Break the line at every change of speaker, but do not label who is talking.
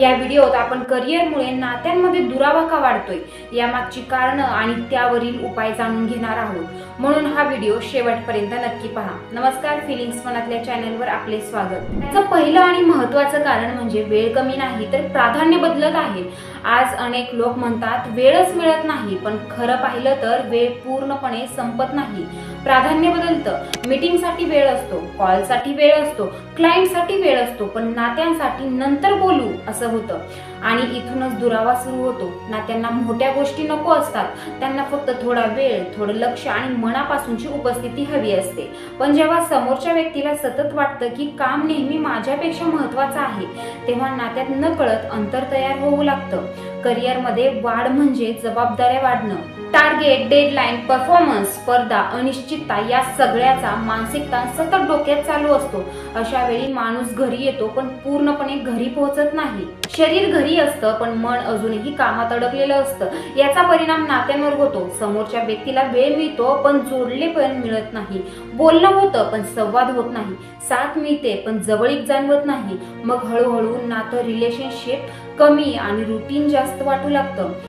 या व्हिडिओत आपण करिअरमुळे नात्यांमध्ये दुरावा का वाढतोय यामागची कारणं आणि त्यावरील उपाय जाणून घेणार आहोत। म्हणून हा व्हिडिओ शेवटपर्यंत नक्की पहा। नमस्कार, फिलिंग्स मनातल्या चॅनलवर आपले स्वागत। याचं पहिलं आणि महत्त्वाचं कारण म्हणजे वेळ कमी नाही तर प्राधान्य बदलत आहे। आज अनेक लोक म्हणतात वेळच मिळत नाही, पण खरं पाहिलं तर वेळ पूर्णपणे संपत नाही। प्राधान्य बदलतं। मीटिंगसाठी वेळ असतो, कॉलसाठी वेळ असतो, क्लायंटसाठी वेळ असतो, पण नात्यांसाठी नंतर बोलू असं होतं आणि इथूनच दुरावा सुरू होतो। नात्यांना मोठ्या गोष्टी नको असतात, त्यांना फक्त थोडा वेळ, थोडं लक्ष आणि मनापासूनची उपस्थिती हवी असते। पण जेव्हा समोरच्या व्यक्तीला सतत वाटतं की काम नेहमी माझ्यापेक्षा महत्त्वाचं आहे, तेव्हा नात्यात नकळत अंतर तयार होऊ लागतं। करिअरमध्ये वाढ म्हणजे जबाबदाऱ्या वाढणं, टार्गेट, डेडलाईन, परफॉर्मन्स, स्पर्धा, अनिश्चितता या सगळ्याचा मानसिक ताण सतत डोक्यात चालू असतो। अशा वेळी माणूस घरी येतो पण पूर्णपणे घरी पोहोचत नाही। शरीर घरी असतं पण मन अजूनही कामात अडकलेलं असतं। याचा परिणाम नात्यांवर होतो। समोरच्या व्यक्तीला वेळ मिळतो पण जोडलेपण मिळत नाही, बोलणं होतं पण संवाद होत नाही, साथ मिळते पण जवळीक जाणवत नाही। मग हळूहळू नातं, रिलेशनशिप कमी आणि रुटीन जास्त वाटू लागतं।